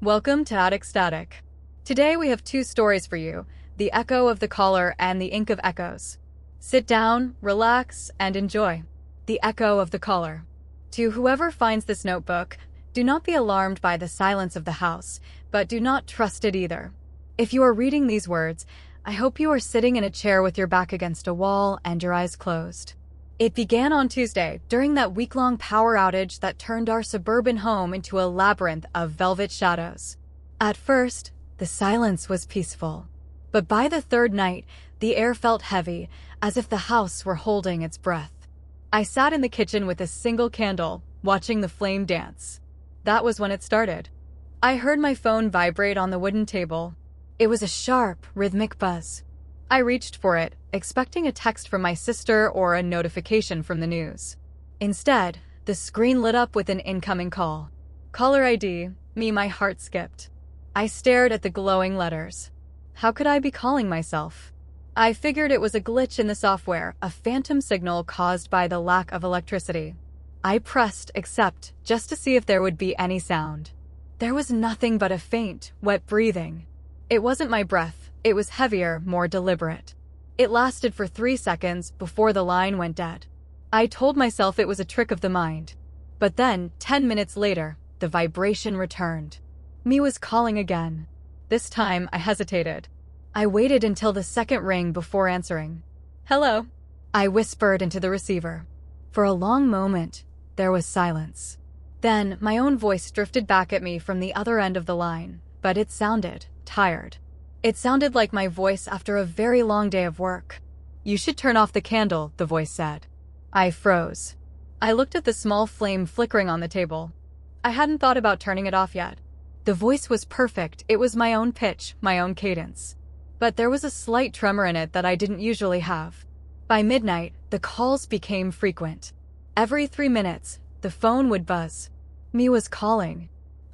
Welcome to Attic Static. Today we have two stories for you, The Echo of the Caller and The Ink of Echoes. Sit down, relax, and enjoy. The Echo of the Caller. To whoever finds this notebook, do not be alarmed by the silence of the house, but do not trust it either. If you are reading these words, I hope you are sitting in a chair with your back against a wall and your eyes closed. It began on Tuesday, during that week-long power outage that turned our suburban home into a labyrinth of velvet shadows. At first, the silence was peaceful. But by the third night, the air felt heavy, as if the house were holding its breath. I sat in the kitchen with a single candle, watching the flame dance. That was when it started. I heard my phone vibrate on the wooden table. It was a sharp, rhythmic buzz. I reached for it, expecting a text from my sister or a notification from the news. Instead, the screen lit up with an incoming call. Caller ID, my heart skipped. I stared at the glowing letters. How could I be calling myself? I figured it was a glitch in the software, a phantom signal caused by the lack of electricity. I pressed accept just to see if there would be any sound. There was nothing but a faint, wet breathing. It wasn't my breath. It was heavier, more deliberate. It lasted for 3 seconds before the line went dead. I told myself it was a trick of the mind. But then, 10 minutes later, the vibration returned. Me was calling again. This time, I hesitated. I waited until the second ring before answering. Hello, I whispered into the receiver. For a long moment, there was silence. Then, my own voice drifted back at me from the other end of the line, but it sounded tired. It sounded like my voice after a very long day of work. You should turn off the candle, the voice said. I froze. I looked at the small flame flickering on the table. I hadn't thought about turning it off yet. The voice was perfect. It was my own pitch, my own cadence. But there was a slight tremor in it that I didn't usually have. By midnight, the calls became frequent. Every 3 minutes, the phone would buzz. Me was calling.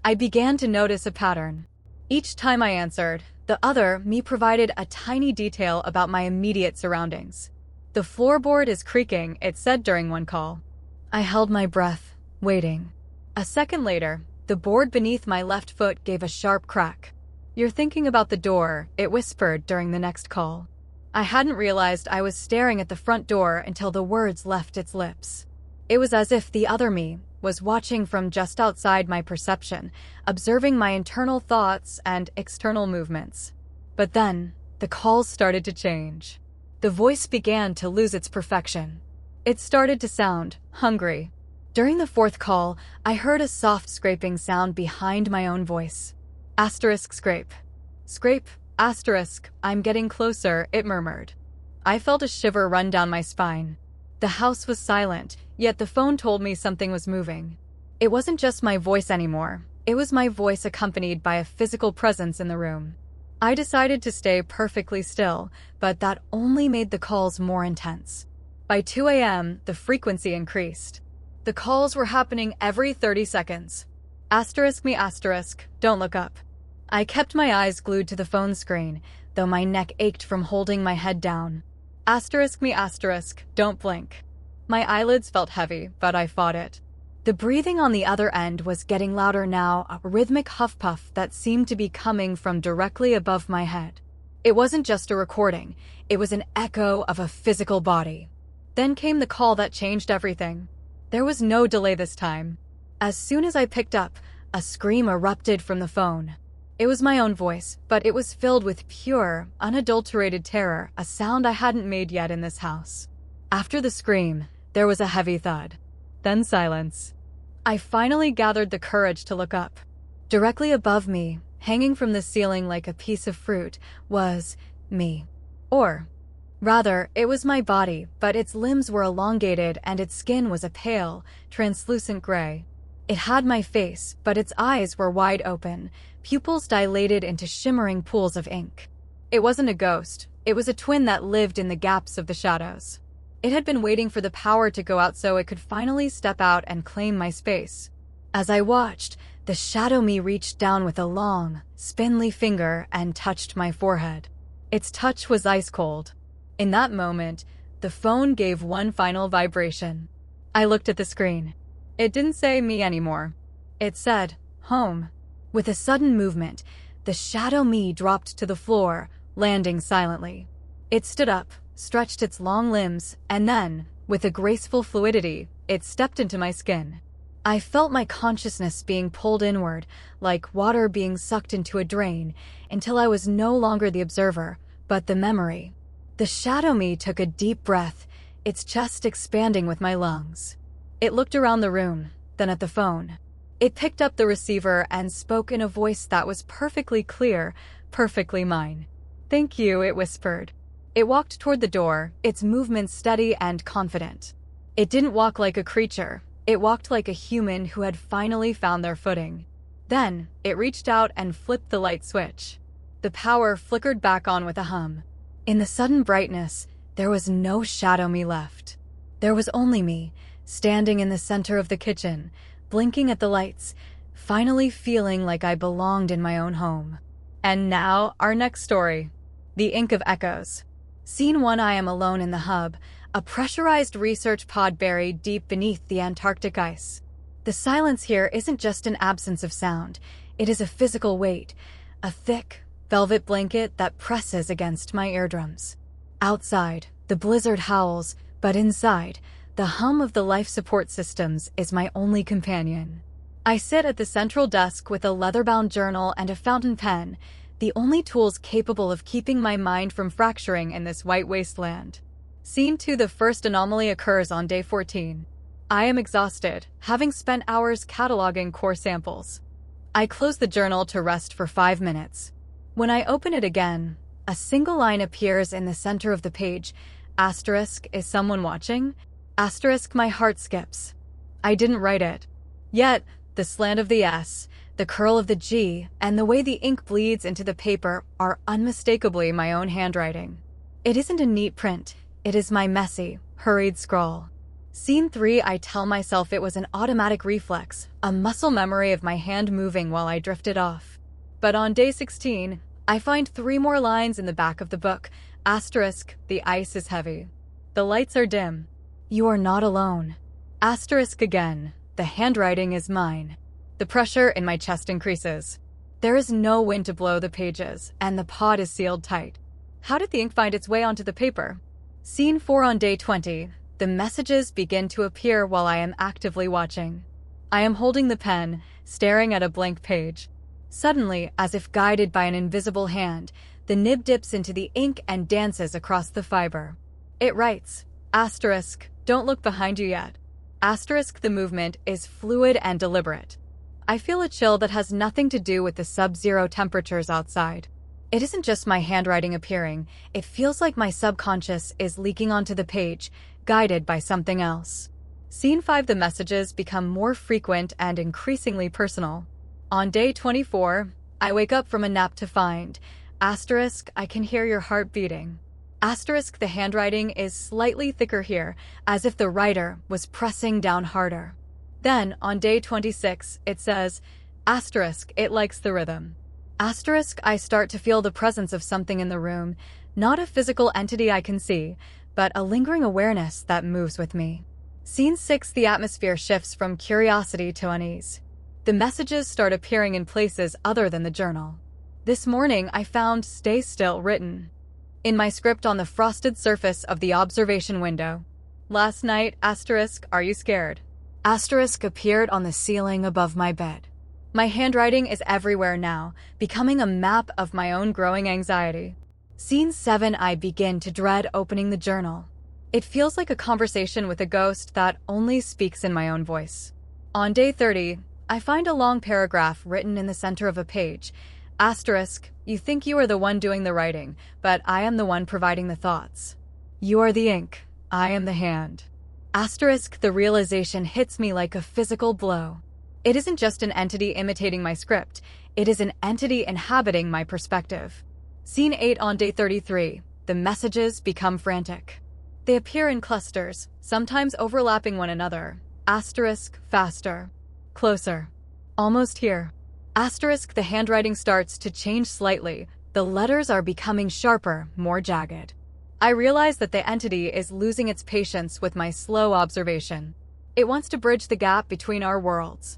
I began to notice a pattern. Each time I answered, the other me provided a tiny detail about my immediate surroundings. The floorboard is creaking, it said during one call. I held my breath, waiting. A second later, the board beneath my left foot gave a sharp crack. You're thinking about the door, it whispered during the next call. I hadn't realized I was staring at the front door until the words left its lips. It was as if the other me was watching from just outside my perception, observing my internal thoughts and external movements. But then, the calls started to change. The voice began to lose its perfection. It started to sound hungry. During the fourth call, I heard a soft scraping sound behind my own voice. Asterisk scrape. Scrape, asterisk, I'm getting closer, it murmured. I felt a shiver run down my spine. The house was silent, yet the phone told me something was moving. It wasn't just my voice anymore. It was my voice accompanied by a physical presence in the room. I decided to stay perfectly still, but that only made the calls more intense. By 2 a.m., the frequency increased. The calls were happening every 30 seconds. Asterisk me asterisk, don't look up. I kept my eyes glued to the phone screen, though my neck ached from holding my head down. Asterisk me asterisk, don't blink. My eyelids felt heavy, but I fought it. The breathing on the other end was getting louder now, a rhythmic huff-puff that seemed to be coming from directly above my head. It wasn't just a recording, it was an echo of a physical body. Then came the call that changed everything. There was no delay this time. As soon as I picked up, a scream erupted from the phone. It was my own voice, but it was filled with pure, unadulterated terror, a sound I hadn't made yet in this house. After the scream, there was a heavy thud. Then silence. I finally gathered the courage to look up. Directly above me, hanging from the ceiling like a piece of fruit, was me. Or, rather, it was my body, but its limbs were elongated and its skin was a pale, translucent gray. It had my face, but its eyes were wide open, pupils dilated into shimmering pools of ink. It wasn't a ghost. It was a twin that lived in the gaps of the shadows. It had been waiting for the power to go out so it could finally step out and claim my space. As I watched, the shadow me reached down with a long, spindly finger and touched my forehead. Its touch was ice cold. In that moment, the phone gave one final vibration. I looked at the screen. It didn't say me anymore. It said, home. With a sudden movement, the shadow me dropped to the floor, landing silently. It stood up, stretched its long limbs, and then, with a graceful fluidity, it stepped into my skin. I felt my consciousness being pulled inward, like water being sucked into a drain, until I was no longer the observer, but the memory. The shadow me took a deep breath, its chest expanding with my lungs. It looked around the room, then at the phone. It picked up the receiver and spoke in a voice that was perfectly clear, perfectly mine. "Thank you," it whispered. It walked toward the door, its movements steady and confident. It didn't walk like a creature. It walked like a human who had finally found their footing. Then, it reached out and flipped the light switch. The power flickered back on with a hum. In the sudden brightness, there was no shadow me left. There was only me, standing in the center of the kitchen, blinking at the lights, finally feeling like I belonged in my own home. And now, our next story. The Ink of Echoes. Scene 1. I am alone in the hub, a pressurized research pod buried deep beneath the Antarctic ice. The silence here isn't just an absence of sound, it is a physical weight, a thick, velvet blanket that presses against my eardrums. Outside, the blizzard howls, but inside, the hum of the life support systems is my only companion. I sit at the central desk with a leather-bound journal and a fountain pen, the only tools capable of keeping my mind from fracturing in this white wasteland. Scene 2. The first anomaly occurs on day 14. I am exhausted, having spent hours cataloging core samples. I close the journal to rest for 5 minutes. When I open it again, a single line appears in the center of the page. Asterisk, is someone watching? Asterisk, my heart skips. I didn't write it. Yet, the slant of the S, the curl of the G, and the way the ink bleeds into the paper are unmistakably my own handwriting. It isn't a neat print. It is my messy, hurried scrawl. Scene 3. I tell myself it was an automatic reflex, a muscle memory of my hand moving while I drifted off. But on day 16, I find 3 more lines in the back of the book. Asterisk, the ice is heavy. The lights are dim. You are not alone. Asterisk again, the handwriting is mine. The pressure in my chest increases. There is no wind to blow the pages, and the pod is sealed tight. How did the ink find its way onto the paper? Scene 4. On day 20, the messages begin to appear while I am actively watching. I am holding the pen, staring at a blank page. Suddenly, as if guided by an invisible hand, the nib dips into the ink and dances across the fiber. It writes, asterisk, don't look behind you yet. Asterisk, the movement is fluid and deliberate. I feel a chill that has nothing to do with the sub-zero temperatures outside. It isn't just my handwriting appearing, it feels like my subconscious is leaking onto the page, guided by something else. Scene 5. The messages become more frequent and increasingly personal. On day 24, I wake up from a nap to find, asterisk, I can hear your heart beating. Asterisk, the handwriting is slightly thicker here, as if the writer was pressing down harder. Then, on day 26, it says, asterisk, it likes the rhythm. Asterisk, I start to feel the presence of something in the room, not a physical entity I can see, but a lingering awareness that moves with me. Scene 6. The atmosphere shifts from curiosity to unease. The messages start appearing in places other than the journal. This morning, I found "Stay Still" written in my script on the frosted surface of the observation window. Last night, asterisk, are you scared? Asterisk appeared on the ceiling above my bed. My handwriting is everywhere now, becoming a map of my own growing anxiety. Scene 7. I begin to dread opening the journal. It feels like a conversation with a ghost that only speaks in my own voice. On day 30, I find a long paragraph written in the center of a page. Asterisk, you think you are the one doing the writing, but I am the one providing the thoughts. You are the ink, I am the hand. Asterisk, the realization hits me like a physical blow. It isn't just an entity imitating my script, it is an entity inhabiting my perspective. Scene 8. On day 33, the messages become frantic. They appear in clusters, sometimes overlapping one another. Asterisk, faster. Closer. Almost here. Asterisk, the handwriting starts to change slightly. The letters are becoming sharper, more jagged. I realize that the entity is losing its patience with my slow observation. It wants to bridge the gap between our worlds.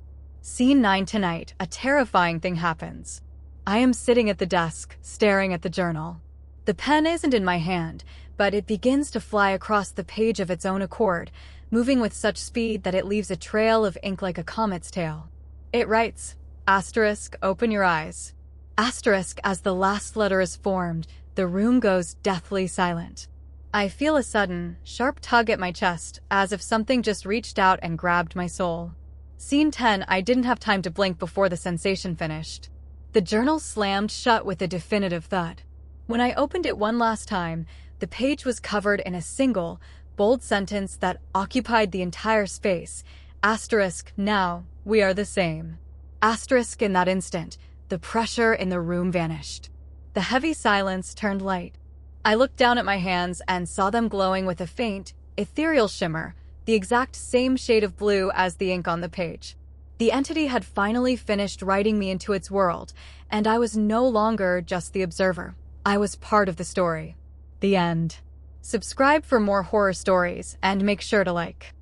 Scene 9 tonight, a terrifying thing happens. I am sitting at the desk, staring at the journal. The pen isn't in my hand, but it begins to fly across the page of its own accord, moving with such speed that it leaves a trail of ink like a comet's tail. It writes, asterisk, open your eyes. Asterisk, as the last letter is formed, the room goes deathly silent. I feel a sudden, sharp tug at my chest, as if something just reached out and grabbed my soul. Scene 10, I didn't have time to blink before the sensation finished. The journal slammed shut with a definitive thud. When I opened it one last time, the page was covered in a single, bold sentence that occupied the entire space. Asterisk, now, we are the same. Asterisk, in that instant, the pressure in the room vanished. The heavy silence turned light. I looked down at my hands and saw them glowing with a faint, ethereal shimmer, the exact same shade of blue as the ink on the page. The entity had finally finished writing me into its world, and I was no longer just the observer. I was part of the story. The end. Subscribe for more horror stories, and make sure to like.